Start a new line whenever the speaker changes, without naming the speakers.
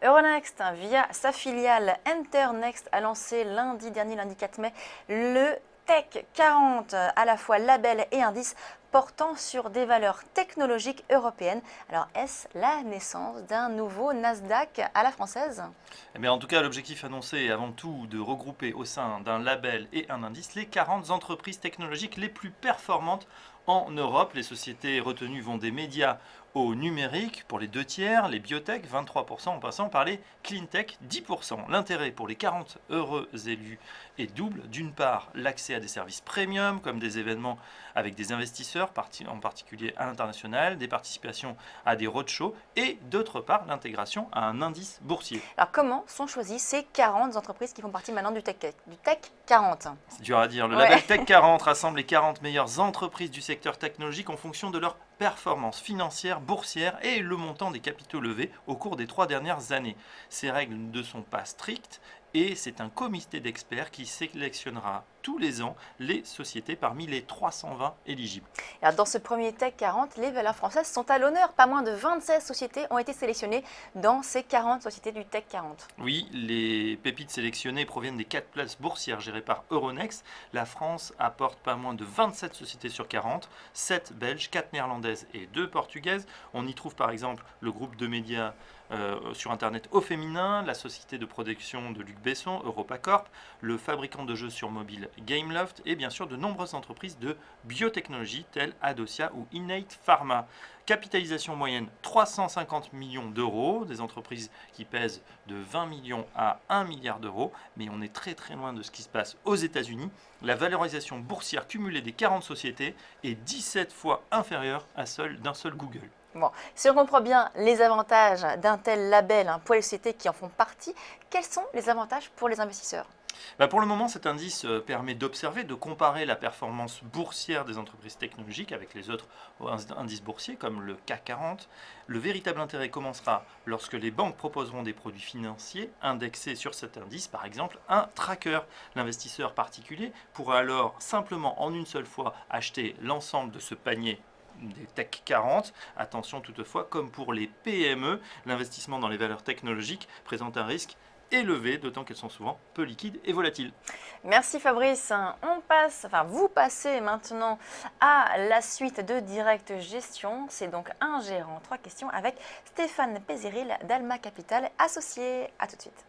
Euronext, via sa filiale Internext, a lancé lundi dernier, lundi 4 mai, le Tech 40, à la fois label et indice portant sur des valeurs technologiques européennes. Alors, est-ce la naissance d'un nouveau Nasdaq à la française?
Eh bien, en tout cas, l'objectif annoncé est avant tout de regrouper au sein d'un label et un indice les 40 entreprises technologiques les plus performantes en Europe. Les sociétés retenues vont des médias au numérique pour les 2/3, les biotech 23% en passant par les cleantech 10%. L'intérêt pour les 40 heureux élus est double. D'une part, l'accès à des services premium comme des événements avec des investisseurs, en particulier à l'international, des participations à des roadshows et d'autre part l'intégration à un indice boursier.
Alors, comment sont choisies ces 40 entreprises qui font partie maintenant du Tech 40?
C'est dur à dire. Le
Ouais.
label Tech 40 rassemble les 40 meilleures entreprises du secteur technologique en fonction de leur performance financière, boursière et le montant des capitaux levés au cours des 3 dernières années. Ces règles ne sont pas strictes et c'est un comité d'experts qui sélectionnera tous les ans les sociétés parmi les 320 éligibles.
Alors, dans ce premier Tech 40, les valeurs françaises sont à l'honneur. Pas moins de 26 sociétés ont été sélectionnées dans ces 40 sociétés du Tech 40.
Oui, les pépites sélectionnées proviennent des 4 places boursières gérées par Euronext. La France apporte pas moins de 27 sociétés sur 40, 7 belges, 4 néerlandaises et 2 portugaises. On y trouve par exemple le groupe de médias sur Internet Au Féminin, la société de production de Luc Besson, EuropaCorp, le fabricant de jeux sur mobile Gameloft et bien sûr de nombreuses entreprises de biotechnologie telles Adocia ou Innate Pharma. Capitalisation moyenne 350 millions d'euros, des entreprises qui pèsent de 20 millions à 1 milliard d'euros, mais on est très très loin de ce qui se passe aux États-Unis. La valorisation boursière cumulée des 40 sociétés est 17 fois inférieure à celle d'un seul Google.
Bon, si on comprend bien les avantages d'un tel label pour les sociétés qui en font partie, quels sont les avantages pour les investisseurs?
Pour le moment, cet indice permet d'observer, de comparer la performance boursière des entreprises technologiques avec les autres indices boursiers comme le CAC 40. Le véritable intérêt commencera lorsque les banques proposeront des produits financiers indexés sur cet indice, par exemple un tracker. L'investisseur particulier pourra alors simplement en une seule fois acheter l'ensemble de ce panier des Tech 40. Attention toutefois, comme pour les PME, l'investissement dans les valeurs technologiques présente un risque élevé, d'autant qu'elles sont souvent peu liquides et volatiles.
Merci Fabrice. Vous passez maintenant à la suite de Direct Gestion. C'est donc un gérant. 3 questions avec Stéphane Pézeril d'Alma Capital associé. À tout de suite.